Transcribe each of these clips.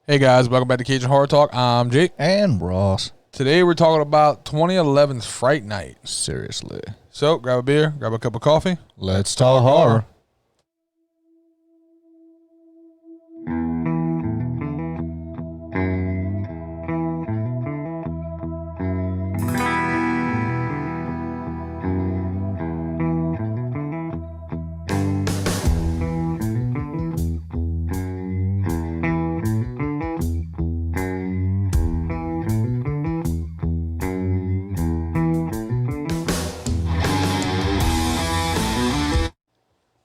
Hey guys, welcome back to Cajun Horror Talk. I'm Jake. And Ross. Today we're talking about 2011's Fright Night. Seriously. So grab a beer, grab a cup of coffee. Let's talk horror.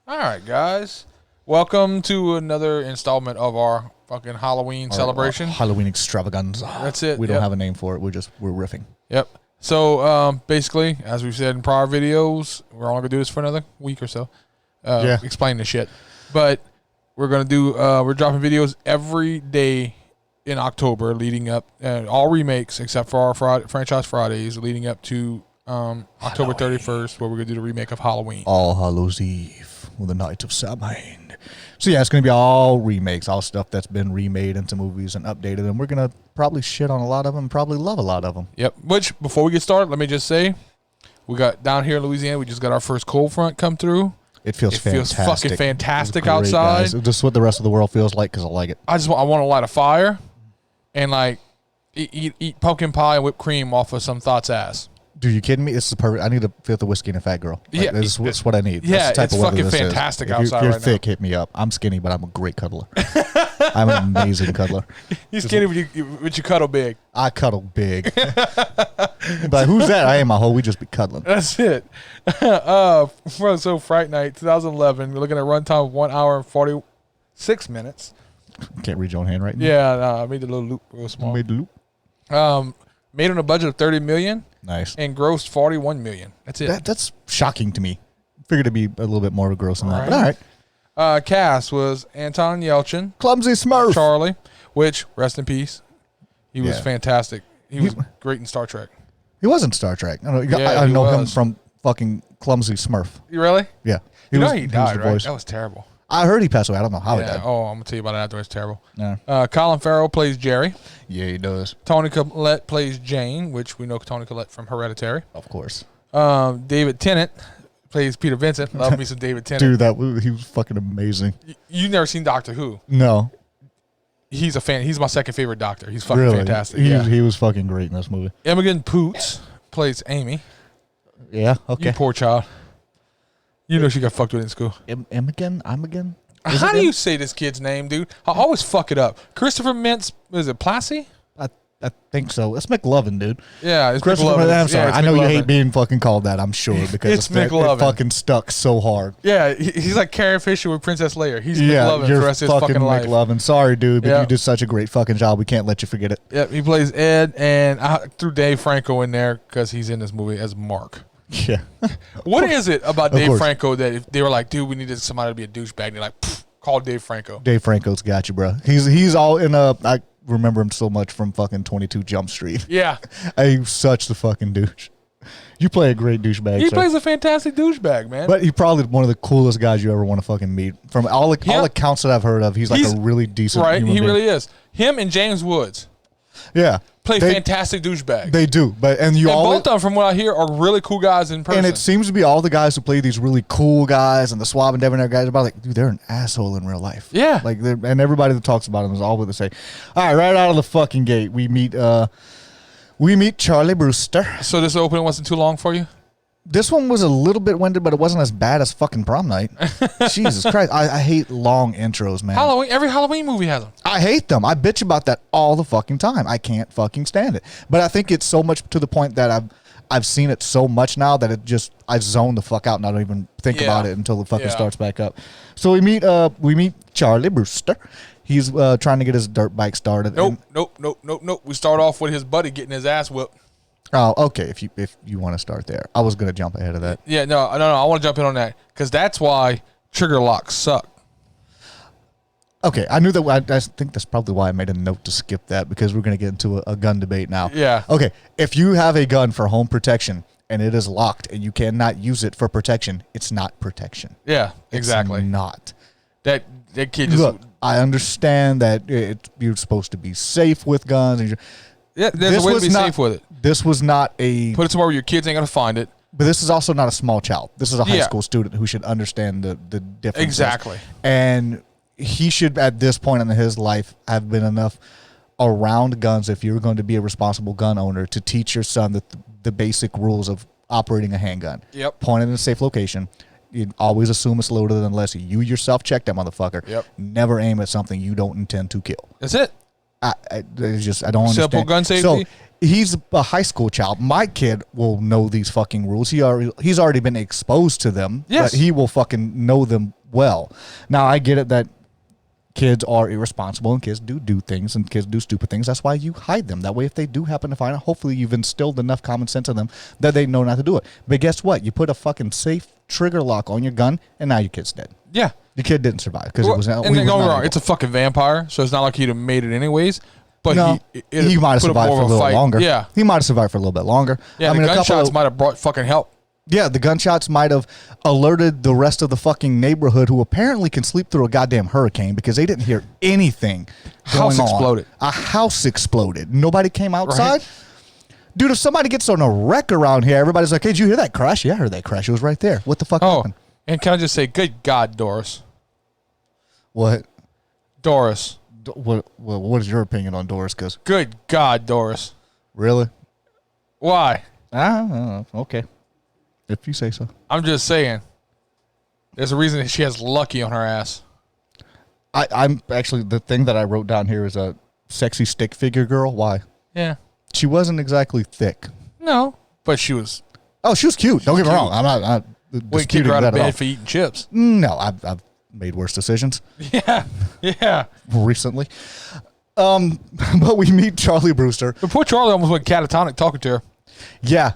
Alright guys, welcome to another installment of our fucking Halloween celebration. Halloween extravaganza. That's it. We don't have a name for it. We're riffing. Yep. So basically, as we've said in prior videos, we're only going to do this for another week or so. Explain the shit. But we're going to do, we're dropping videos every day in October leading up, all remakes except for our Franchise Fridays leading up to October 31st, where we're going to do the remake of Halloween. All Hallows Eve, with the Night of Samhain. So yeah, it's going to be all remakes, all stuff that's been remade into movies and updated, and we're going to probably shit on a lot of them, probably love a lot of them. Yep. Which, before we get started, let me just say, we got down here in Louisiana, we just got our first cold front come through. It feels fantastic. Feels fucking fantastic great, outside. Guys. Just what the rest of the world feels like, because I like it. I want to light a fire and like eat pumpkin pie and whipped cream off of some thought's ass. Dude, you kidding me? This is perfect. I need a fifth of whiskey and a fat girl. Like, this is what I need. Yeah, That's the type it's of weather fucking this fantastic is. outside if you're right thick, now. hit me up. I'm skinny, but I'm a great cuddler. I'm an amazing cuddler. You're skinny, but you cuddle big. I cuddle big. But who's that? I ain't my hoe. We just be cuddling. That's it. So Fright Night 2011. We're looking at runtime of 1 hour and 46 minutes. Can't read your own hand right now. Yeah, I made the little loop real small. Made the loop. Made on a budget of $30 million. Nice. And grossed $41 million. That's it. That's shocking to me. Figured it'd be a little bit more gross than that. But all right. Cast was Anton Yelchin, Clumsy Smurf, Charlie, which rest in peace. He was fantastic. He was great in Star Trek. He was in Star Trek. Yeah, I know him from fucking Clumsy Smurf. You really? Yeah. He died, right? That was terrible. I heard he passed away. I don't know how he died. Oh, I'm going to tell you about it after. It's terrible. Yeah. Colin Farrell plays Jerry. Yeah, he does. Toni Collette plays Jane, which we know Toni Collette from Hereditary. Of course. David Tennant plays Peter Vincent. Love me some David Tennant. Dude, he was fucking amazing. You never seen Doctor Who? No. He's a fan. He's my second favorite Doctor. He's fucking fantastic. He was fucking great in this movie. Imogen Poots plays Amy. Yeah, okay. You poor child. You know she got fucked with in school. Imogen? How do you say this kid's name, dude? I always fuck it up. Christopher Mintz, is it Plassey? I think so. It's McLovin, dude. Yeah, it's Christopher McLovin. I'm sorry. Yeah, I know McLovin. you hate being fucking called that, I'm sure, because It's McLovin. It fucking stuck so hard. Yeah, he's like Carrie Fisher with Princess Leia. He's McLovin for the rest of his fucking life. McLovin. Sorry, dude, but you did such a great fucking job. We can't let you forget it. Yep, he plays Ed, and I threw Dave Franco in there because he's in this movie as Mark. Yeah. What is it about Dave Franco that if they were like, dude, we needed somebody to be a douchebag, and they're like, call Dave Franco. Dave Franco's got you, bro. He's all in I remember him so much from fucking 22 Jump Street. Yeah. He's such the fucking douche. You play a great douchebag. He plays a fantastic douchebag, man. But he's probably one of the coolest guys you ever want to fucking meet. From all accounts that I've heard of, he's a really decent human being. Really is. Him and James Woods. Yeah. Play fantastic douchebags. They do. Both of them, from what I hear, are really cool guys in person. And it seems to be all the guys who play these really cool guys and the Swab and Debonair guys about like, dude, they're an asshole in real life. Yeah. Like, and everybody that talks about them is all what they say. All right, right out of the fucking gate, we meet Charlie Brewster. So this opening wasn't too long for you? This one was a little bit winded, but it wasn't as bad as fucking Prom Night. Jesus Christ. I hate long intros, man. Every Halloween movie has them. I hate them. I bitch about that all the fucking time. I can't fucking stand it. But I think it's so much to the point that I've seen it so much now that I zone the fuck out and I don't even think about it until the fucking starts back up. So we meet Charlie Brewster. He's trying to get his dirt bike started. Nope. We start off with his buddy getting his ass whipped. Oh, okay. If you want to start there, I was gonna jump ahead of that. Yeah, no. I want to jump in on that because that's why trigger locks suck. Okay, I knew that. I think that's probably why I made a note to skip that because we're gonna get into a gun debate now. Yeah. Okay, if you have a gun for home protection and it is locked and you cannot use it for protection, it's not protection. Yeah, exactly. It's not. That kid just... Look, I understand that you're supposed to be safe with guns. And there's a way to be safe with it. This was not a... Put it somewhere where your kids ain't going to find it. But this is also not a small child. This is a high school student who should understand the differences. Exactly. And he should, at this point in his life, have been enough around guns, if you're going to be a responsible gun owner, to teach your son the basic rules of operating a handgun. Yep. Point it in a safe location. You always assume it's loaded unless you yourself check that motherfucker. Yep. Never aim at something you don't intend to kill. That's it. I don't understand. Simple gun safety. So he's a high school child. My kid will know these fucking rules. He's already been exposed to them. Yes. But he will fucking know them well. Now, I get it that kids are irresponsible and kids do things and kids do stupid things. That's why you hide them. That way, if they do happen to find it, hopefully you've instilled enough common sense in them that they know not to do it. But guess what? You put a fucking safe trigger lock on your gun, and now your kid's dead. Yeah. Your kid didn't survive because it was. And don't get me wrong, it's a fucking vampire, so it's not like he'd have made it anyways. But no, he might have survived for a little longer. Yeah, he might have survived for a little bit longer. Yeah, the gunshots might have brought fucking help. Yeah, the gunshots might have alerted the rest of the fucking neighborhood, who apparently can sleep through a goddamn hurricane, because they didn't hear anything going on. House exploded. A house exploded. Nobody came outside. Right. Dude, if somebody gets on a wreck around here, everybody's like, hey, did you hear that crash? Yeah, I heard that crash. It was right there. What the fuck happened? And can I just say, good God, Doris. What? Doris. What is your opinion on Doris? Cause good God, Doris. Really? Why? Okay. If you say so. I'm just saying. There's a reason that she has Lucky on her ass. I'm actually, the thing that I wrote down here is a sexy stick figure girl. Why? Yeah. She wasn't exactly thick. No, but she was. Oh, she was cute. Don't get me wrong. I'm not Wouldn't kick her out of bed for eating chips. No, I've made worse decisions. Yeah. Recently. But we meet Charlie Brewster. But poor Charlie almost went catatonic talking to her. Yeah.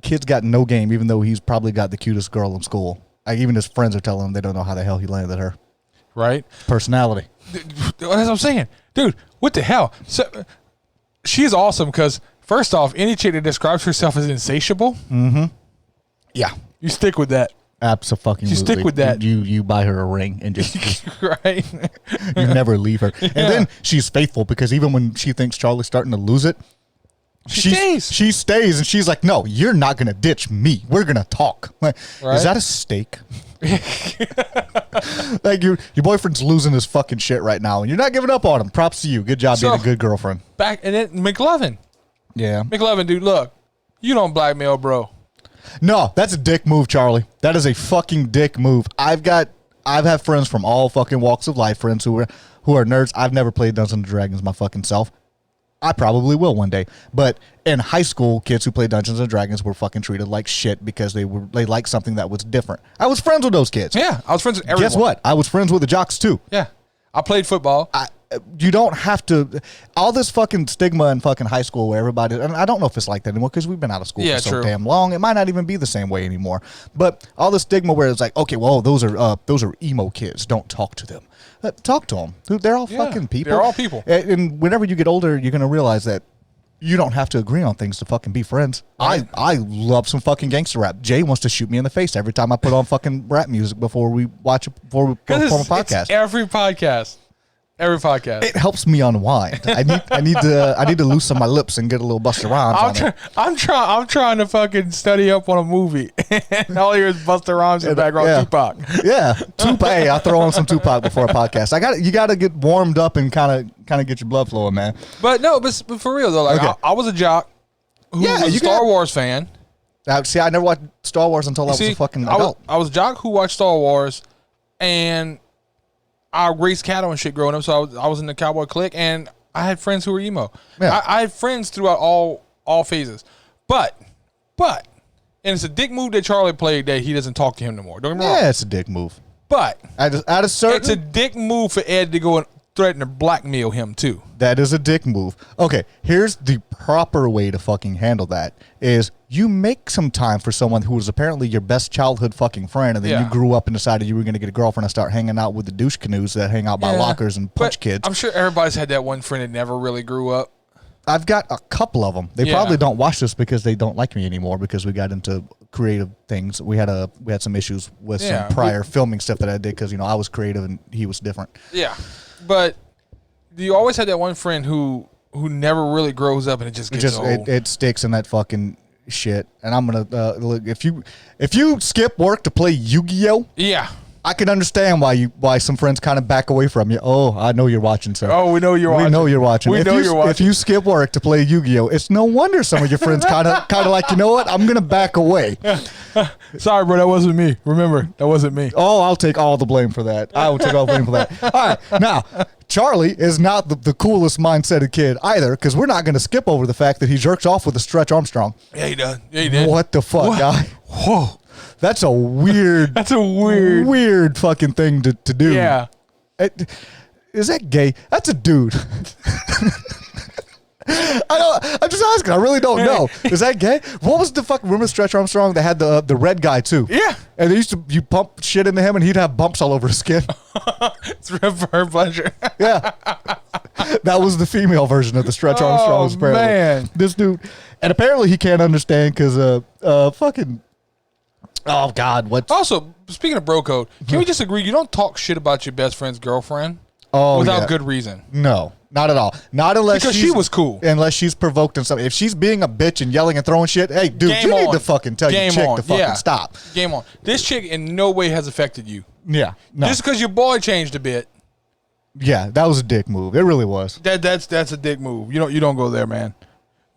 Kid's got no game, even though he's probably got the cutest girl in school. Even his friends are telling him they don't know how the hell he landed her. Right. Personality. That's what I'm saying. Dude, what the hell? So, she's awesome because, first off, any chick that describes herself as insatiable. Mm-hmm. Yeah. You stick with that. Absolutely. You stick with that. You buy her a ring and just right. You never leave her. Yeah. And then she's faithful, because even when she thinks Charlie's starting to lose it, she stays, and she's like, no, you're not going to ditch me. We're going to talk. Like, right? Is that a stake? Like, your boyfriend's losing his fucking shit right now, and you're not giving up on him. Props to you. Good job being a good girlfriend. And then McLovin. Yeah. McLovin, dude, look. You don't blackmail, bro. No, that's a dick move, Charlie. That is a fucking dick move. I've had friends from all fucking walks of life, friends who are nerds. I've never played Dungeons and Dragons my fucking self. I probably will one day. But in high school, kids who played Dungeons and Dragons were fucking treated like shit because they liked something that was different. I was friends with those kids. Yeah, I was friends with everyone. Guess what? I was friends with the jocks too. Yeah. I played football. You don't have to. All this fucking stigma in fucking high school where everybody, and I don't know if it's like that anymore because we've been out of school for so damn long. It might not even be the same way anymore. But all the stigma where it's like, okay, well, those are emo kids. Don't talk to them. Talk to them. Dude, they're all fucking people. They're all people. And whenever you get older, you're gonna realize that you don't have to agree on things to fucking be friends. Right. I love some fucking gangster rap. Jay wants to shoot me in the face every time I put on fucking rap music before we perform a podcast. It's every podcast. Every podcast. It helps me unwind. I need to loosen my lips and get a little Busta Rhymes I'm trying to fucking study up on a movie. And all I hear is Busta Rhymes in the background. Tupac. Yeah, Tupac. Hey, I'll throw on some Tupac before a podcast. You got to get warmed up and kind of get your blood flowing, man. But no, but for real though, like I was a jock who was a Star Wars fan. See, I never watched Star Wars until I was a fucking adult. I was a jock who watched Star Wars, and I raced cattle and shit growing up, so I was in the cowboy clique, and I had friends who were emo. Yeah. I had friends throughout all phases. But, and it's a dick move that Charlie played that he doesn't talk to him no more. Don't get me wrong. Yeah, it's a dick move. But it's a dick move for Ed to go and threaten to blackmail him too. That is a dick move. Okay, here's the proper way to fucking handle that is you make some time for someone who was apparently your best childhood fucking friend, and then you grew up and decided you were going to get a girlfriend and start hanging out with the douche canoes that hang out by lockers and punch kids. I'm sure everybody's had that one friend that never really grew up. I've got a couple of them. They probably don't watch this because they don't like me anymore because we got into creative things. We had some issues with some prior filming stuff that I did because I was creative and he was different. Yeah, but you always had that one friend who never really grows up and it just gets old. It sticks in that fucking shit. And I'm gonna look, if you skip work to play Yu-Gi-Oh, I can understand why some friends kind of back away from you. Oh, I know you're watching, sir. Oh, we know you're watching. We know you're watching. You're watching. If you skip work to play Yu-Gi-Oh, it's no wonder some of your friends kind of like, you know what? I'm gonna back away. Sorry, bro, that wasn't me. Remember, that wasn't me. Oh, I'll take all the blame for that. I will take all the blame for that. All right, now Charlie is not the coolest mindseted kid either, because we're not gonna skip over the fact that he jerks off with a Stretch Armstrong. Yeah, he does. Yeah, he did. What the fuck, guy? Whoa. That's a weird. weird fucking thing to do. Yeah. Is that gay? That's a dude. I'm just asking. I really don't know. Is that gay? What was the fuck? Remember Stretch Armstrong? They had the red guy too. Yeah. And you pump shit into him, and he'd have bumps all over his skin. It's for her pleasure. Yeah. That was the female version of the Stretch Armstrong. Oh man, this dude, and apparently he can't understand because fucking. Oh God! What? Also, speaking of bro code, can we just agree you don't talk shit about your best friend's girlfriend without good reason? No, not at all. Not unless because she was cool. Unless she's provoked in something. If she's being a bitch and yelling and throwing shit, hey, dude, you need to fucking tell your chick to fucking stop. Game on. This chick in no way has affected you. Yeah. No. Just because your boy changed a bit. Yeah, that was a dick move. It really was. That's a dick move. You don't go there, man.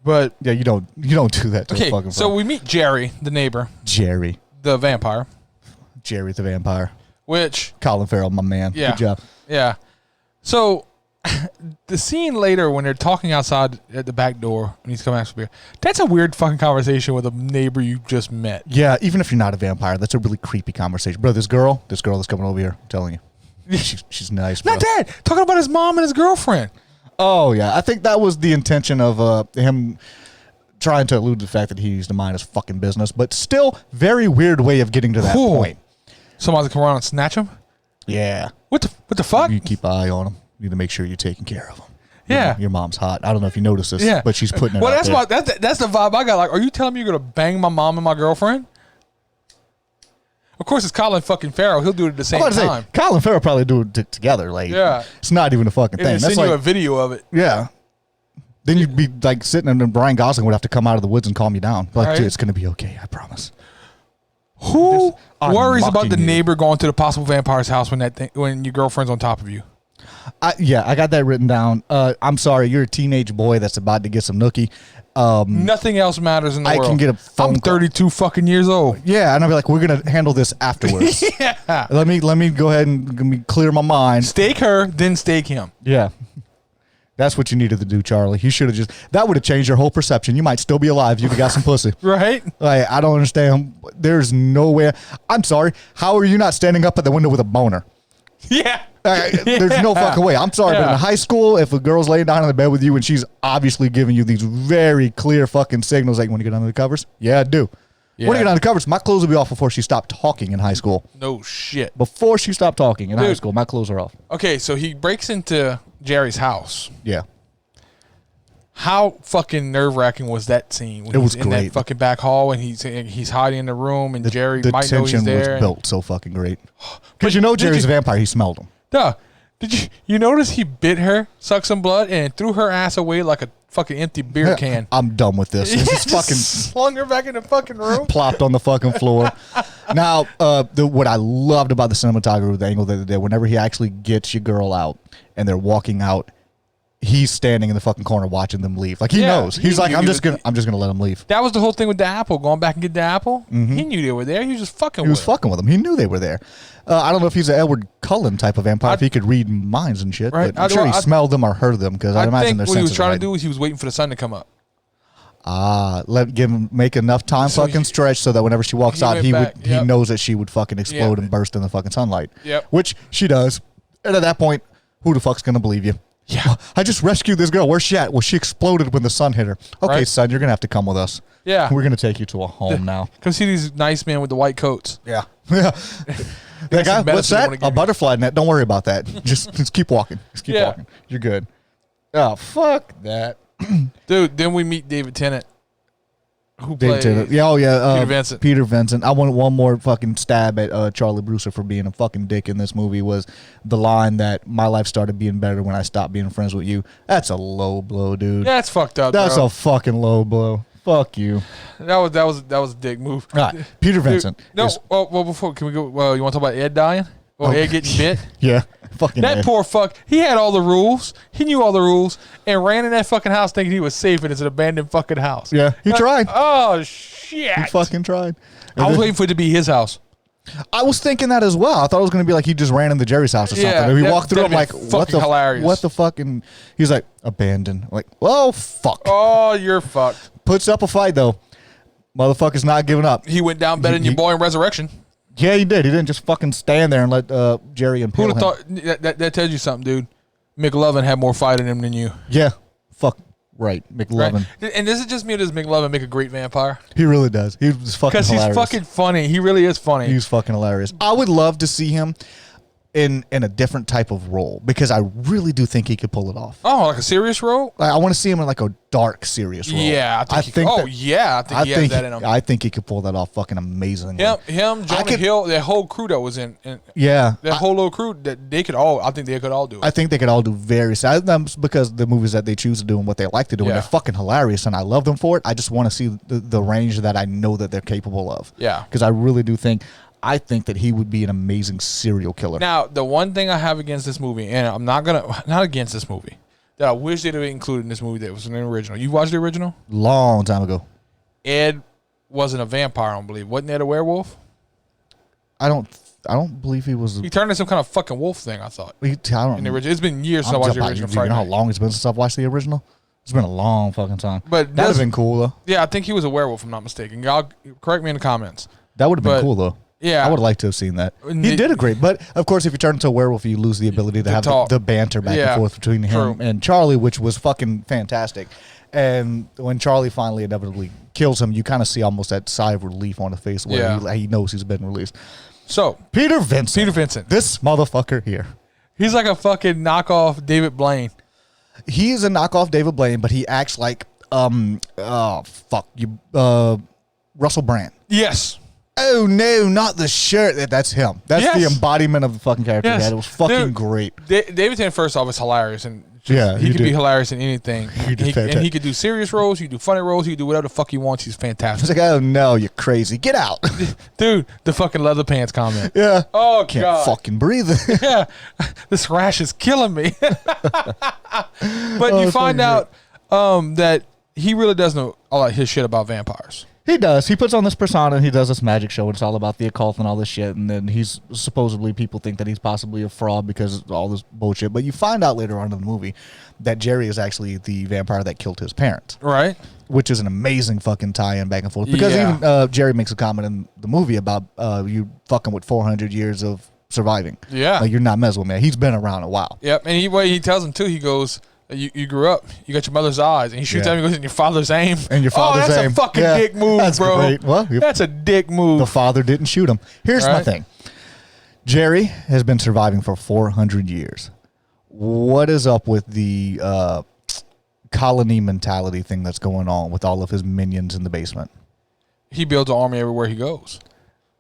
But yeah, you don't do that to a fucking friend. So we meet Jerry, the neighbor. Jerry. The vampire. Jerry the vampire. Which Colin Farrell, my man. Yeah. Good job. Yeah. So the scene later when they're talking outside at the back door and he's coming out for beer, that's a weird fucking conversation with a neighbor you just met. Yeah, even if you're not a vampire, that's a really creepy conversation. Bro, this girl that's coming over here, I'm telling you. She's nice, bro. Not that. Talking about his mom and his girlfriend. Oh, yeah. I think that was the intention of him trying to allude to the fact that he needs to mind his fucking business, but still very weird way of getting to that point. Somebody come around and snatch him? Yeah. What the fuck? You keep an eye on him. You need to make sure you're taking care of him. Yeah. Your mom's hot. I don't know if you noticed this, but she's putting it well, out there. That's the vibe I got. Like, are you telling me you're going to bang my mom and my girlfriend? Of course, it's Colin fucking Farrell. He'll do it at the same time. Colin Farrell probably do it together. Like, it's not even a fucking thing. That's send you a video of it. Yeah. Then you'd be like sitting and Brian Gosling would have to come out of the woods and calm you down. Like, dude, it's going to be okay. I promise. Who worries about the neighbor going to the possible vampire's house when your girlfriend's on top of you? I got that written down. I'm sorry, you're a teenage boy that's about to get some nookie. Nothing else matters in the world. I can get a phone I'm 32 fucking years old. Yeah, and I'll be like, we're gonna handle this afterwards. Yeah. Let me go ahead and clear my mind. Stake her, then stake him. Yeah. That's what you needed to do, Charlie. You should have that would have changed your whole perception. You might still be alive. You got some pussy. Right? Like, I don't understand. There's no way. I'm sorry. How are you not standing up at the window with a boner? Yeah. There's no fucking way. I'm sorry, but in high school, if a girl's laying down in the bed with you and she's obviously giving you these very clear fucking signals, like, when you get under the covers? Yeah, I do. Yeah. When you get under the covers, my clothes will be off before she stopped talking in high school. No shit. Before she stopped talking in high school, my clothes are off. Okay, so he breaks into Jerry's house. Yeah. How fucking nerve-wracking was that scene? When it was in great. That fucking back hall and he's hiding in the room and Jerry might know he's there. The tension was built so fucking great. Because Jerry's a vampire. He smelled him. Duh. Did you notice he bit her, sucked some blood, and threw her ass away like a fucking empty beer can? I'm done with this. This is fucking slung her back in the fucking room. Plopped on the fucking floor. Now, what I loved about the cinematography, the angle that they did, whenever he actually gets your girl out and they're walking out, he's standing in the fucking corner watching them leave. Like, he knows. He's like, I'm just gonna let them leave. That was the whole thing with the apple, going back and get the apple. Mm-hmm. He knew they were there. He was just fucking with them. He was fucking with them. He knew they were there. I don't know if he's an Edward Cullen type of vampire, if he could read minds and shit. Right. But I'm sure he smelled them or heard them, because I imagine their senses. What he was trying to do was he was waiting for the sun to come up. Make enough time stretch so that whenever she walks out, he knows that she would fucking explode and burst in the fucking sunlight. Yep. Which she does. And at that point, who the fuck's gonna believe you? Yeah. I just rescued this girl. Where's she at? Well, she exploded when the sun hit her. Okay, son, you're going to have to come with us. Yeah. We're going to take you to a home now. Come see these nice men with the white coats. Yeah. Yeah. That guy, what's that? A butterfly net. Don't worry about that. Just keep walking. Just keep walking. You're good. Oh, fuck that. Dude, then we meet David Tennant. Who played? Yeah, oh yeah, Peter Vincent. Peter Vincent. I want one more fucking stab at Charlie Brewster for being a fucking dick in this movie. Was the line that my life started being better when I stopped being friends with you? That's a low blow, dude. Yeah, it's fucked up. That's a fucking low blow. Fuck you. That was a dick move. All right, Peter Vincent. Dude, no, well, before can we go? Well, you want to talk about Ed dying? Or Ed getting bit? Yeah, fucking that Ed. poor fuck. He had all the rules. He knew all the rules and ran in that fucking house thinking he was safe and it's an abandoned fucking house. Yeah, he tried. Oh shit! He fucking tried. I was waiting for it to be his house. I was thinking that as well. I thought it was going to be like he just ran into Jerry's house or something. And he walked through. I'm like, what the fuck? And he's like, abandoned. I'm like, well, fuck. Oh, you're fucked. Puts up a fight though. Motherfucker's not giving up. He went down better than your boy in Resurrection. Yeah, he did. He didn't just fucking stand there and let Jerry impale him. Who'd have thought that tells you something, dude? McLovin had more fight in him than you. Yeah, fuck right, McLovin. Right? And this is just me. Does McLovin make a great vampire? He really does. He's fucking hilarious. Because he's fucking funny. He really is funny. He's fucking hilarious. I would love to see him in a different type of role because I really do think he could pull it off. Oh, like a serious role? I want to see him in like a dark, serious role. Yeah, I think he has that in him. I think he could pull that off fucking amazingly. Him, Jonah Hill, that whole crew that was in yeah, that whole little crew that they could all. I think they could all do it. I think they could all do various. Because the movies that they choose to do and what they like to do, and they're fucking hilarious, and I love them for it. I just want to see the range that I know that they're capable of. Yeah, because I really do think. I think that he would be an amazing serial killer. Now, the one thing I have against this movie, and I'm not against this movie, that I wish they'd have included in this movie that was an original. You watched the original? Long time ago. Ed wasn't a vampire, I don't believe. Wasn't Ed a werewolf? I don't believe he was. He turned into some kind of fucking wolf thing, I thought. I don't in the original. It's been years since I watched the original. You know how long it's been since I've watched the original? It's been a long fucking time. But that'd have been cool though. Yeah, I think he was a werewolf, if I'm not mistaken. Y'all correct me in the comments. That would have been cool though. Yeah, I would like to have seen that. He did a great, but of course, if you turn into a werewolf, you lose the ability to have the banter back and forth between him and Charlie, which was fucking fantastic. And when Charlie finally inevitably kills him, you kind of see almost that sigh of relief on the face where he knows he's been released. So Peter Vincent, this motherfucker here, he's like a fucking knockoff David Blaine. He is a knockoff David Blaine, but he acts like Russell Brand. Yes. Oh no, not the shirt. That's him. That's the embodiment of the fucking character. Yes. It was fucking great. David Tennant, first off, is hilarious, and he could be hilarious in anything. And he could do serious roles. He could do funny roles. He could do whatever the fuck he wants. He's fantastic. It's like, oh no, you're crazy. Get out, dude. The fucking leather pants comment. Yeah. Oh can't god. Fucking breathe. Yeah. This rash is killing me. But you find out that he really does know a lot of his shit about vampires. He does. He puts on this persona and he does this magic show and it's all about the occult and all this shit. And then he's supposedly, people think that he's possibly a fraud because of all this bullshit. But you find out later on in the movie that Jerry is actually the vampire that killed his parents. Right. Which is an amazing fucking tie-in back and forth. Because even Jerry makes a comment in the movie about you fucking with 400 years of surviving. Yeah. Like you're not messing with me. He's been around a while. Yep. And he tells him too, he goes, You grew up. You got your mother's eyes. And he shoots at him and goes, in your father's aim. And your father's aim. That's a fucking dick move, that's bro. Great. Well, that's a dick move. The father didn't shoot him. Here's my thing. Jerry has been surviving for 400 years. What is up with the colony mentality thing that's going on with all of his minions in the basement? He builds an army everywhere he goes.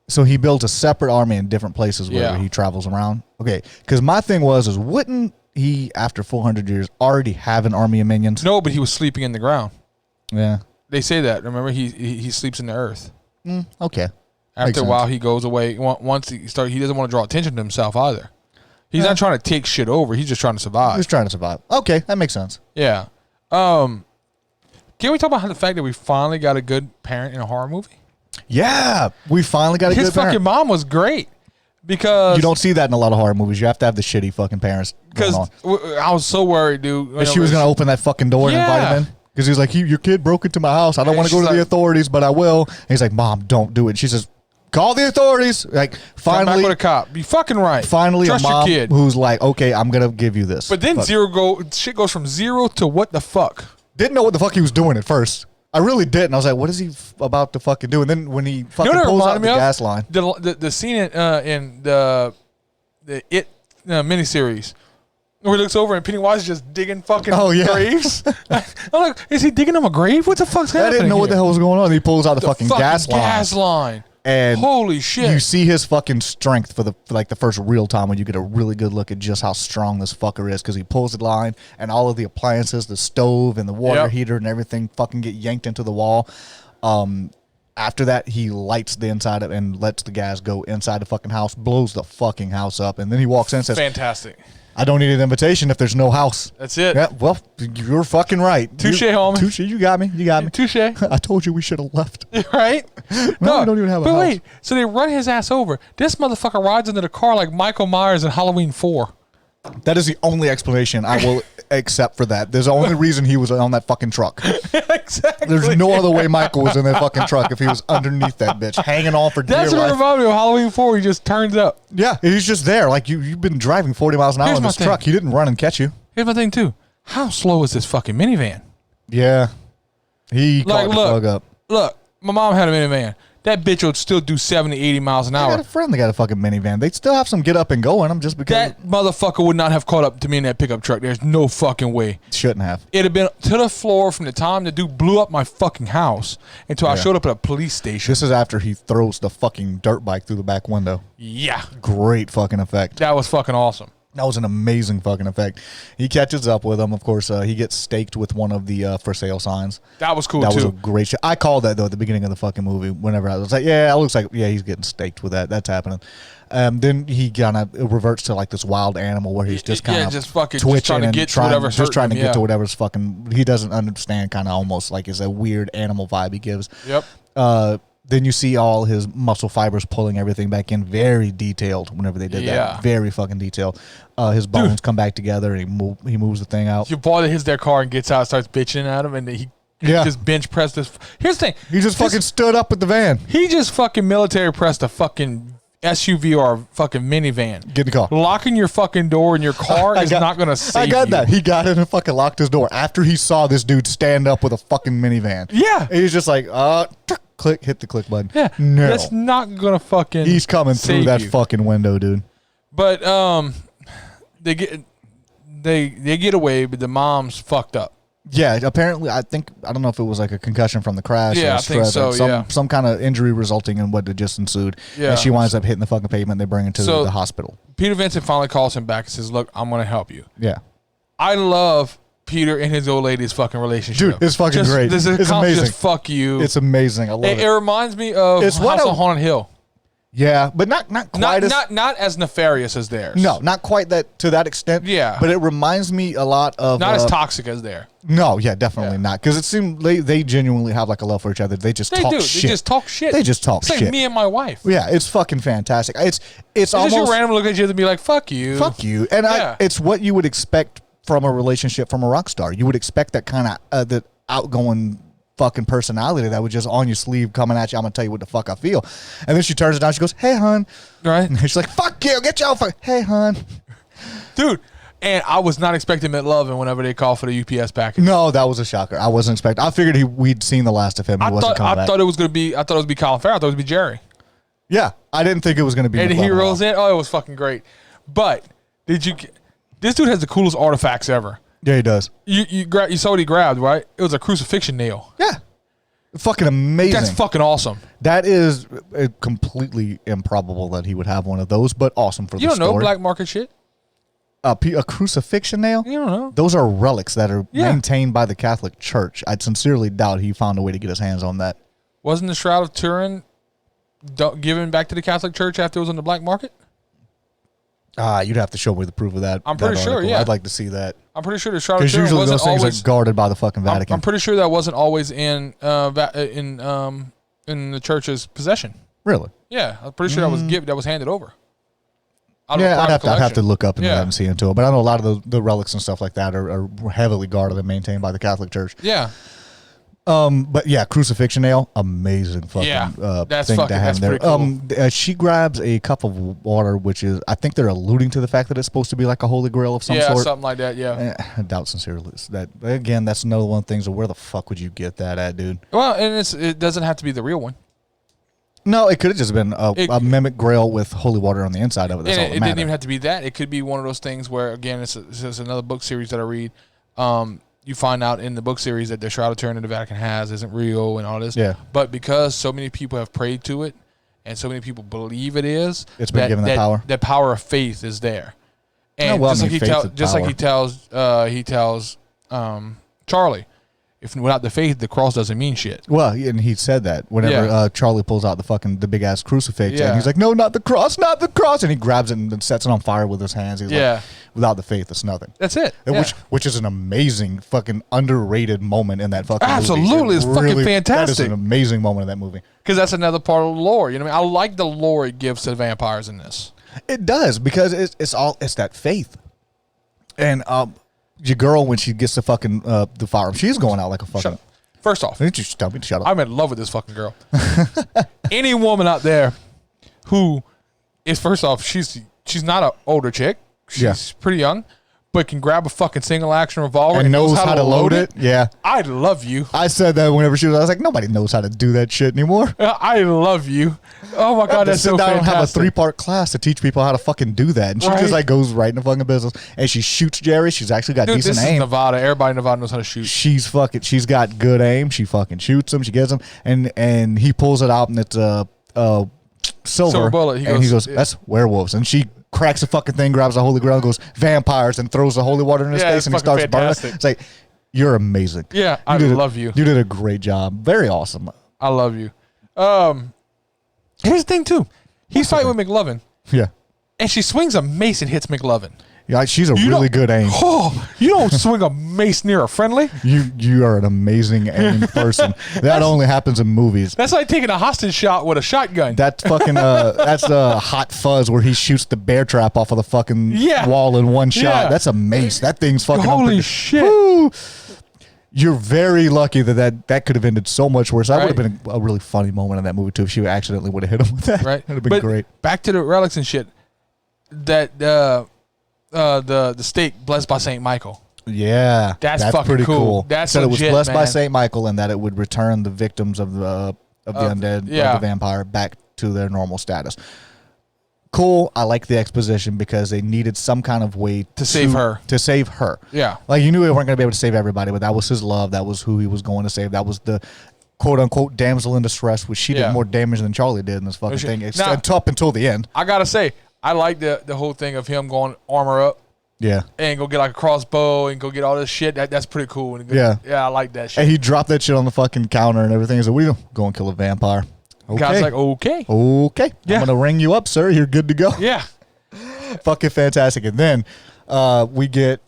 So he builds a separate army in different places where he travels around? Okay. Because my thing was wouldn't he, after 400 years, already have an army of minions? No, but he was sleeping in the ground. Yeah. They say that. Remember, he sleeps in the earth. Okay. After a while, he goes away. Once he doesn't want to draw attention to himself either. He's not trying to take shit over. He's just trying to survive. He's trying to survive. Okay, that makes sense. Yeah. Can we talk about the fact that we finally got a good parent in a horror movie? Yeah, we finally got a good parent. His fucking mom was great. Because you don't see that in a lot of horror movies. You have to have the shitty fucking parents. Because I was so worried, dude. And she was going to open that fucking door and invite him in. Because he's like, your kid broke into my house. I don't want to go to the authorities, but I will. And he's like, Mom, don't do it. And she says, call the authorities. Like, finally. Come back with a cop. You fucking right. Finally, trust a mom your kid. Who's like, okay, I'm going to give you this. But then shit goes from 0 to what the fuck? Didn't know what the fuck he was doing at first. I really didn't. I was like, what is he about to fucking do? And then when he fucking pulls out the gas line. The scene in the It miniseries Where he looks over and Pennywise is just digging fucking graves. I'm like, is he digging him a grave? What the fuck's happening? I didn't know what the hell was going on. He pulls out the fucking gas line. And holy shit. You see his fucking strength for like the first real time when you get a really good look at just how strong this fucker is, because he pulls the line and all of the appliances, the stove and the water heater and everything fucking get yanked into the wall. After that, he lights the inside of and lets the gas go inside the fucking house, blows the fucking house up, and then he walks in and says, fantastic. I don't need an invitation if there's no house. That's it. Yeah, well, you're fucking right. Touche, homie. Touche, you got me. You got me. Touche. I told you we should have left. Right? No, we don't even have a house. But wait, so they run his ass over. This motherfucker rides into the car like Michael Myers in Halloween 4. That is the only explanation I will accept for that. There's the only reason he was on that fucking truck. Exactly. There's no other way Michael was in that fucking truck if he was underneath that bitch, hanging on for dear life. That's what reminded me of Halloween 4. He just turns up. Yeah, he's just there. Like, you've been driving 40 miles an hour in this truck. He didn't run and catch you. Here's my thing, too. How slow is this fucking minivan? Yeah. He caught the plug up. Look, my mom had a minivan. That bitch would still do 70, 80 miles an hour. I got a friend that got a fucking minivan. They still have some get up and go in them just because. That motherfucker would not have caught up to me in that pickup truck. There's no fucking way. Shouldn't have. It'd have been to the floor from the time the dude blew up my fucking house until I showed up at a police station. This is after he throws the fucking dirt bike through the back window. Yeah. Great fucking effect. That was fucking awesome. That was an amazing fucking effect. He catches up with him. Of course, he gets staked with one of the for sale signs. That was cool, too. That was a too. great shot. I called that, though, at the beginning of the fucking movie. Whenever I was like, yeah, it looks like, yeah, he's getting staked with that. That's happening. Then he kind of reverts to like this wild animal where he's just kind of just fucking twitching just trying to get to whatever's just trying to hurting him, get to whatever's fucking. He doesn't understand, kind of almost like it's a weird animal vibe he gives. Yep. Then you see all his muscle fibers pulling everything back in, very detailed whenever they did that. Very fucking detailed. His bones come back together and he moves the thing out. Your boy that hits their car and gets out, starts bitching at him, and he just bench pressed this. Here's the thing. He just fucking stood up with the van. He just fucking military pressed a fucking SUV or a fucking minivan. Get in the car. Locking your fucking door in your car is not going to save you. I got that. He got in and fucking locked his door after he saw this dude stand up with a fucking minivan. Yeah. And he's just like, click, hit the click button. Yeah. No. That's not going to fucking He's coming through that fucking window, dude. But they get away, but the mom's fucked up. Yeah, apparently, I don't know if it was like a concussion from the crash. Yeah, or I think so, some kind of injury resulting in what had just ensued. Yeah. And she winds up hitting the fucking pavement. They bring her to the hospital. Peter Vincent finally calls him back and says, look, I'm going to help you. Yeah. I love Peter and his old lady's fucking relationship. Dude, it's fucking great. It's amazing. Just fuck you. It's amazing. I love it. It reminds me of House on Haunted Hill. Yeah, but not quite not as nefarious as theirs. No, not quite that to that extent. Yeah, but it reminds me a lot of not as toxic as theirs. No, yeah, definitely not. Because it seemed they genuinely have like a love for each other. They just talk shit. They just talk shit. They just talk shit. It's like me and my wife. Yeah, it's fucking fantastic. It's almost just you random look at you and be like, "Fuck you, fuck you," and it's what you would expect from a relationship from a rock star. You would expect that kind of the outgoing fucking personality that was just on your sleeve coming at you. I'm gonna tell you what the fuck I feel. And then she turns it down. She goes, "Hey, hun." Right. And she's like, "Fuck you. Get your fuck." Hey, hun. Dude. And I was not expecting McLovin whenever they call for the UPS package. No, that was a shocker. I wasn't expecting. I figured we'd seen the last of him. I thought it was gonna be Colin Farrell. I thought it was gonna be Jerry. Yeah, I didn't think it was gonna be. And he rolls in. Oh, it was fucking great. But this dude has the coolest artifacts ever. Yeah, he does. You saw what he grabbed, right? It was a crucifixion nail. Yeah. Fucking amazing. That's fucking awesome. That is completely improbable that he would have one of those, but awesome for the story. You don't know black market shit? A crucifixion nail? You don't know. Those are relics that are maintained by the Catholic Church. I'd sincerely doubt he found a way to get his hands on that. Wasn't the Shroud of Turin given back to the Catholic Church after it was on the black market? You'd have to show me the proof of that. I'm pretty sure, yeah. I'd like to see that. I'm pretty sure the Shroud of Turin usually wasn't those things always, are guarded by the fucking Vatican. I'm pretty sure that wasn't always in the church's possession. Really? Yeah, I'm pretty sure that was handed over. I'd have to look up into that and see into it. But I know a lot of the relics and stuff like that are heavily guarded and maintained by the Catholic Church. Yeah. But yeah, crucifixion nail, amazing fucking thing to have there. Cool. She grabs a cup of water, which is, I think they're alluding to the fact that it's supposed to be like a holy grail of some sort. Yeah, something like that. Yeah, I doubt sincerely that. Again, that's another one of the things. Where the fuck would you get that at, dude? Well, and it doesn't have to be the real one. No, it could have just been a mimic grail with holy water on the inside of it. That's all that it didn't even have to be that. It could be one of those things where, again, it's another book series that I read. You find out in the book series that the Shroud of Turin that the Vatican has isn't real and all this. Yeah. But because so many people have prayed to it and so many people believe it is, it's been given that power. That power of faith is there. And well, just like he tells Charlie, if without the faith, the cross doesn't mean shit. Well, and he said that whenever Charlie pulls out the big ass crucifix, and he's like, "No, not the cross, not the cross," and he grabs it and sets it on fire with his hands. He's like, without the faith, it's nothing. That's it. Which is an amazing fucking underrated moment in that fucking movie. Absolutely, it's fucking fantastic. That is an amazing moment in that movie because that's another part of the lore. You know what I mean? I like the lore it gives to the vampires in this. It does because it's that faith, and your girl when she gets the fucking the firearm, she's going out like a fucking. First off, didn't you tell me to shut up? I'm in love with this fucking girl. Any woman out there who is first off, she's not an older chick. She's pretty young, but can grab a fucking single action revolver and knows how to load it. Yeah, I love you. I said that whenever I was like, nobody knows how to do that shit anymore. I love you. Oh my god, that's so fantastic. And have a 3-part class to teach people how to fucking do that, and she just like goes right in the fucking business, and she shoots Jerry. She's actually got decent aim. This is Nevada. Everybody in Nevada knows how to shoot. She's got good aim. She fucking shoots him. She gets him, and he pulls it out, and it's a silver bullet. He goes, "That's werewolves," and she cracks the fucking thing, grabs the holy grail, goes vampires, and throws the holy water in his face, and he starts burning. It's like, you're amazing. Yeah, I love you. You did a great job. Very awesome. I love you. Here's the thing too. He's fighting with McLovin. Yeah. And she swings a mace and hits McLovin. Yeah, she's a really good aim. Oh, you don't swing a mace near a friendly. You are an amazing aim person. That only happens in movies. That's like taking a hostage shot with a shotgun. That's fucking that's Hot Fuzz where he shoots the bear trap off of the fucking wall in one shot. Yeah. That's a mace. That thing's fucking holy shit. Woo. You're very lucky that could have ended so much worse. That would have been a really funny moment in that movie too if she accidentally would have hit him with that. Right. That'd have been great. Back to the relics and shit. That the stake blessed by Saint Michael. Yeah, that's fucking pretty cool. That's said legit, it was blessed man. by Saint Michael and that it would return the victims of the undead, of the vampire, back to their normal status. Cool. I like the exposition because they needed some kind of way to save her. To save her. Yeah, like you knew they weren't going to be able to save everybody, but that was his love. That was who he was going to save. That was the quote unquote damsel in distress, which she did more damage than Charlie did in this fucking thing. It's up until the end. I gotta say, I like the whole thing of him going armor up. Yeah. And go get like a crossbow and go get all this shit. That's pretty cool. Yeah, I like that shit. And he dropped that shit on the fucking counter and everything. He's like, we go and kill a vampire. Okay. Guy's like, okay. Yeah. I'm going to ring you up, sir. You're good to go. Yeah. Fucking fantastic. And then we get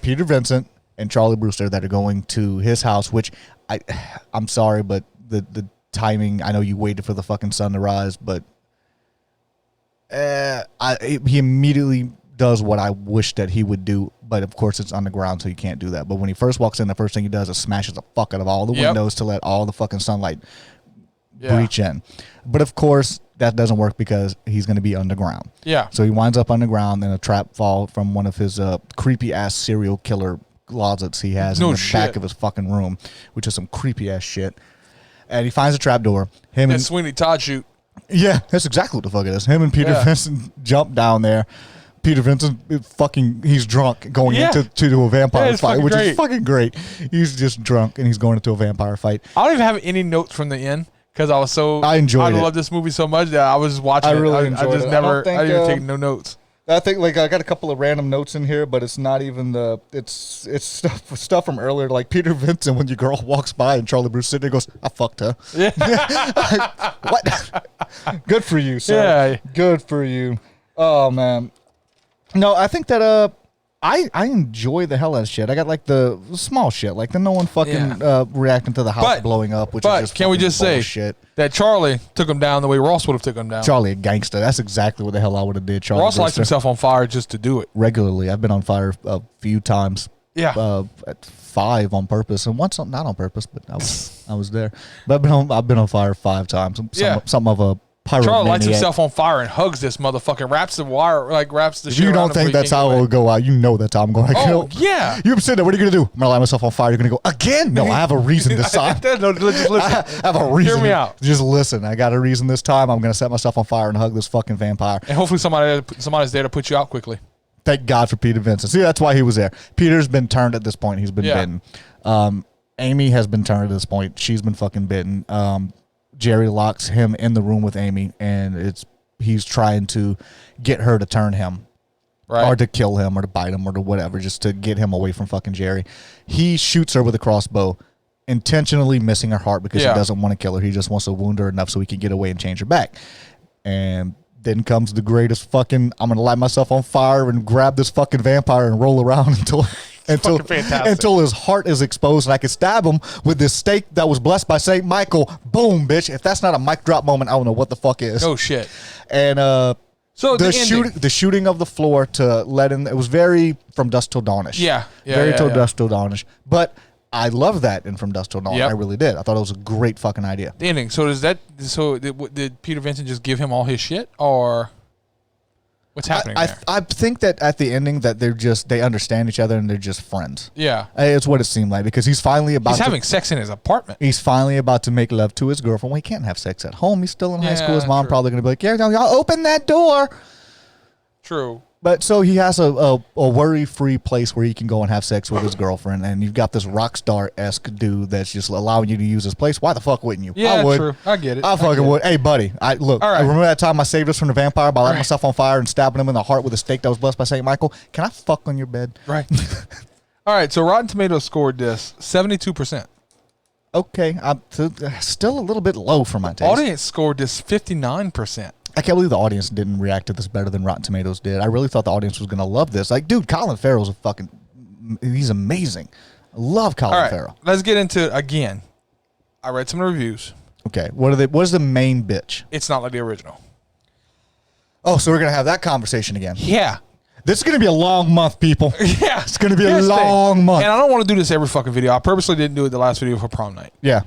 Peter Vincent and Charlie Brewster that are going to his house, which I'm sorry, but the timing, I know you waited for the fucking sun to rise, but he immediately does what I wish that he would do, but of course it's underground, so you can't do that. But when he first walks in, the first thing he does is smashes the fuck out of all the windows to let all the fucking sunlight breach in. But of course, that doesn't work because he's going to be underground. Yeah. So he winds up underground in a trap fall from one of his creepy ass serial killer closets he has in the back of his fucking room, which is some creepy ass shit. And he finds a trap door. And Sweeney Todd shoot. Yeah, that's exactly what the fuck it is. Him and Peter Vincent jump down there. Peter Vincent he's drunk going into a vampire fight, which is fucking great. He's just drunk and he's going into a vampire fight. I don't even have any notes from the end because I love this movie so much that I was just watching it. Really enjoyed it. I didn't even take no notes. I think I got a couple of random notes in here, but it's not even it's stuff from earlier. Like Peter Vincent, when your girl walks by and Charlie Bruce sitting there goes, "I fucked her." Yeah. What? Good for you, sir. Yeah. Good for you. Oh man. No, I think that I enjoy the hell out of shit. I got like the small shit, like the no one fucking reacting to the house blowing up, which is just can we just bullshit. Say that Charlie took him down the way Ross would have took him down? Charlie a gangster. That's exactly what the hell I would have did. Charlie Ross lights himself on fire just to do it regularly. I've been on fire a few times. Yeah, at 5 on purpose, and once not on purpose, but I was there. But I've been on fire 5 times. Something of a pyromaniac. lights himself on fire and hugs this motherfucker, wraps the wire, like wraps the shit. You don't think that's how it will go out? You know that's how I'm going to go. Oh yeah. You're sitting there. What are you gonna do? I'm gonna light myself on fire. You're gonna go again? No, I have a reason this time. No, just listen. I have a reason. Hear me out. Just listen. I got a reason this time. I'm gonna set myself on fire and hug this fucking vampire. And hopefully somebody's there to put you out quickly. Thank God for Peter Vincent. See, that's why he was there. Peter's been turned at this point. He's been bitten. Amy has been turned at this point. She's been fucking bitten. Jerry locks him in the room with Amy, and he's trying to get her to turn him, or to kill him, or to bite him, or to whatever, just to get him away from fucking Jerry. He shoots her with a crossbow, intentionally missing her heart because he doesn't want to kill her. He just wants to wound her enough so he can get away and change her back. And then comes the greatest fucking, I'm going to light myself on fire and grab this fucking vampire and roll around until his heart is exposed and I can stab him with this stake that was blessed by St. Michael. Boom, bitch. If that's not a mic drop moment, I don't know what the fuck is. Oh, shit. And so the shooting of the floor to let in, it was very From Dusk Till Dawnish. Very Dusk Till Dawnish. But I love that in From Dusk Till Dawn. I really did. I thought it was a great fucking idea. The ending. So did Peter Vincent just give him all his shit, or what's happening there? I think that at the ending that they understand each other and they're just friends. Yeah, it's what it seemed like, because he's having sex in his apartment. He's finally about to make love to his girlfriend. Well, he can't have sex at home. He's still in high school. His mom probably going to be like, "Yeah, y'all open that door." True. But so he has a worry-free place where he can go and have sex with his girlfriend, and you've got this rock star-esque dude that's just allowing you to use his place. Why the fuck wouldn't you? Yeah, I would. True. I get it. I fucking would. Hey, buddy. I remember that time I saved us from the vampire by lighting myself on fire and stabbing him in the heart with a stake that was blessed by St. Michael. Can I fuck on your bed? Right. All right, so Rotten Tomatoes scored this 72%. Okay. I'm still a little bit low for my taste. Audience scored this 59%. I can't believe the audience didn't react to this better than Rotten Tomatoes did. I really thought the audience was going to love this. Like, dude, Colin Farrell's he's amazing. I love Colin Farrell. Let's get into, again, I read some reviews. Okay. What is the main bitch? It's not like the original. Oh, so we're going to have that conversation again. Yeah. This is going to be a long month, people. Yeah. It's going to be a long month. And I don't want to do this every fucking video. I purposely didn't do it the last video for prom night. Yeah.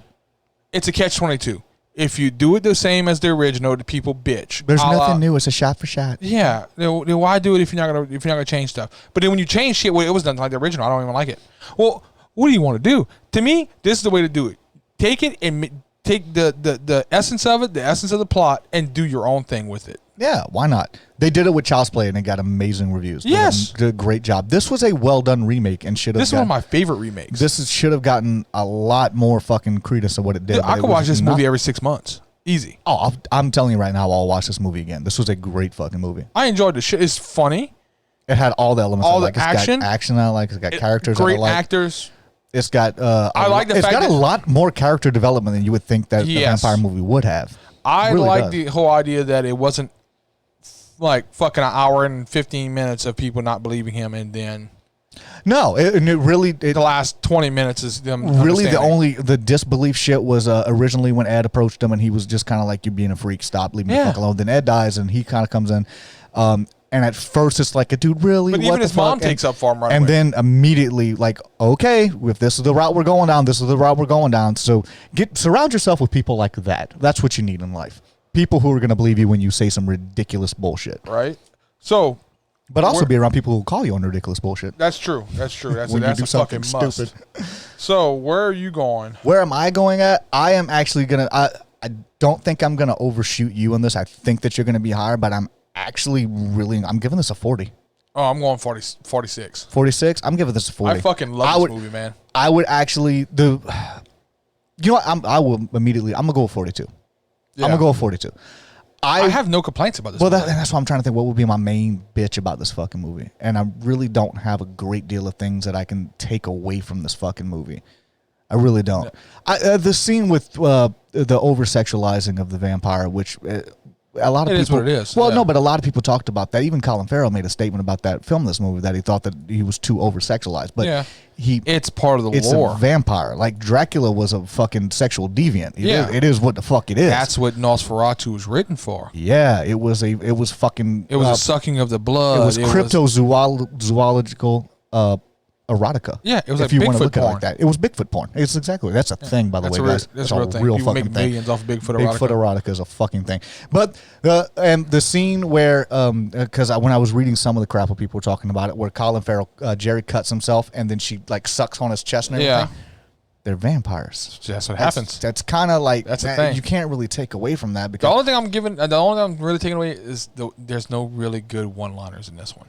It's a catch-22. If you do it the same as the original, the people bitch. There's nothing new. It's a shot for shot. Yeah. Then why do it if you're not gonna change stuff? But then when you change shit, well, it was done like the original. I don't even like it. Well, what do you want to do? To me, this is the way to do it. Take it and take the essence of it, the essence of the plot, and do your own thing with it. Yeah, why not? They did it with Child's Play and it got amazing reviews. Yes. They did a great job. This was a well done remake and should have. This is one of my favorite remakes. Should have gotten a lot more fucking credence than what it did. Dude, I could watch this movie every 6 months. Easy. Oh, I'm telling you right now, I'll watch this movie again. This was a great fucking movie. I enjoyed the shit. It's funny. It had all the elements. All the action. It's got action I like. It's got characters. Great actors. It's got. I like the fact it's got a lot more character development than you would think that a vampire movie would have. I like the whole idea that it wasn't like fucking an hour and 15 minutes of people not believing him, and then. No, the last 20 minutes is them. Really, the disbelief shit was originally when Ed approached him and he was just kind of like, "You're being a freak. Stop, leave me the fuck alone." Then Ed dies and he kind of comes in, and at first it's like, "Dude, really?" But even his mom takes up for him right away. And then immediately, like, "Okay, if this is the route we're going down, this is the route we're going down." So surround yourself with people like that. That's what you need in life. People who are going to believe you when you say some ridiculous bullshit. Right. So. But also be around people who call you on ridiculous bullshit. That's true. That's a fucking must. So where are you going? Where am I going at? I am actually going to... I don't think I'm going to overshoot you on this. I think that you're going to be higher, but I'm actually I'm giving this a 40. Oh, I'm going 46. 46? I'm giving this a 40. I fucking love this movie, man. I would actually... You know what? I will immediately... I'm going to go with 42. Yeah. I'm going to go with 42. I have no complaints about this movie. That's why I'm trying to think what would be my main bitch about this fucking movie. And I really don't have a great deal of things that I can take away from this fucking movie. I really don't. The scene with the over-sexualizing of the vampire, which a lot of people... It is what it is. Well, no, but a lot of people talked about that. Even Colin Farrell made a statement about that film, this movie, that he thought that he was too over-sexualized. But it's part of the lore. It's a vampire. Like, Dracula was a fucking sexual deviant. It is what the fuck it is. That's what Nosferatu was written for. Yeah, it was a sucking... It was a sucking of the blood. It was cryptozoological erotica. Yeah, it was if like you want to Bigfoot look at it porn. like that. It was Bigfoot porn. It's exactly that's a thing, by the way, guys. That's a real fucking make thing. millions off of Bigfoot erotica. Bigfoot erotica is a fucking thing. But the scene where because when I was reading some of the crap where people were talking about it, where Colin Farrell Jerry cuts himself and then she like sucks on his chest and everything. Yeah. They're vampires. That's what happens. That's kind of like that's the thing. You can't really take away from that because the only thing I'm really taking away is there's no really good one-liners in this one.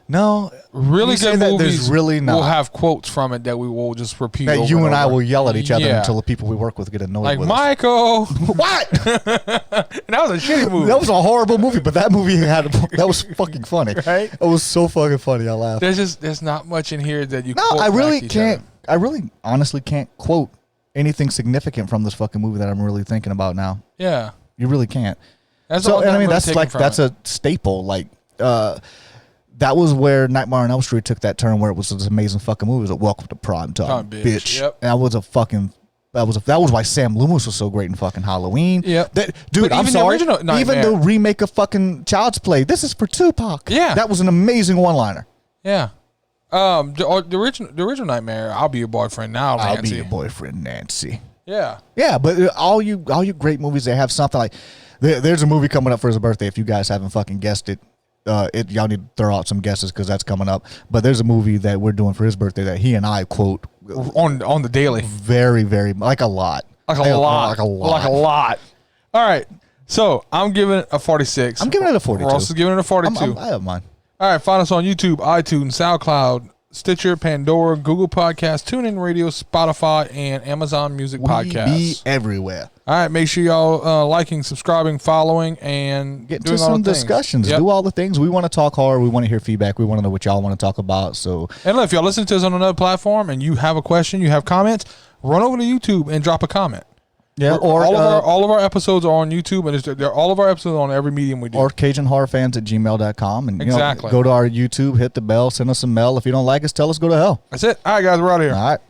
No, really good movies. There's really not. We'll have quotes from it that we will just repeat. That you and I will yell at each other until the people we work with get annoyed. Like with Michael, us. What? That was a shitty movie. That was a horrible movie, but that movie that was fucking funny. Right? It was so fucking funny. I laughed. There's not much in here that you. No, I really can't. I really honestly can't quote anything significant from this fucking movie that I'm really thinking about now. Yeah, you really can't. That's so, and I mean, that's a staple. Like, that was where Nightmare on Elm Street took that turn where it was this amazing fucking movie. It was a Welcome to Prime Time, bitch. Yep. And that was why Sam Loomis was so great in fucking Halloween. Yep. Dude, I'm sorry. Even the remake of fucking Child's Play, this is for Tupac. Yeah. That was an amazing one-liner. Yeah. The original Nightmare, I'll be your boyfriend now, Nancy. I'll be your boyfriend, Nancy. Yeah. Yeah, but all you great movies, they have something like there's a movie coming up for his birthday. If you guys haven't fucking guessed it, y'all need to throw out some guesses because that's coming up. But there's a movie that we're doing for his birthday that he and I quote on the daily, very, very like a lot, like a lot. All right, so I'm giving it a 46. I'm giving it a 42. Ross is giving it a 42. I have mine. All right, find us on YouTube, iTunes, SoundCloud, Stitcher, Pandora, Google Podcasts, TuneIn Radio, Spotify, and Amazon Music Podcasts. We be everywhere. All right, make sure y'all liking, subscribing, following, and get into some discussions. Yep. Do all the things. We want to talk hard. We want to hear feedback. We want to know what y'all want to talk about. So, and look, if y'all listen to us on another platform and you have a question, you have comments, run over to YouTube and drop a comment. Yeah, or all of our episodes are on YouTube, and all of our episodes are on every medium we do. Or CajunHorrorFans@gmail.com, and exactly. Go to our YouTube, hit the bell, send us some mail. If you don't like us, tell us go to hell. That's it. All right, guys, we're out of here. All right.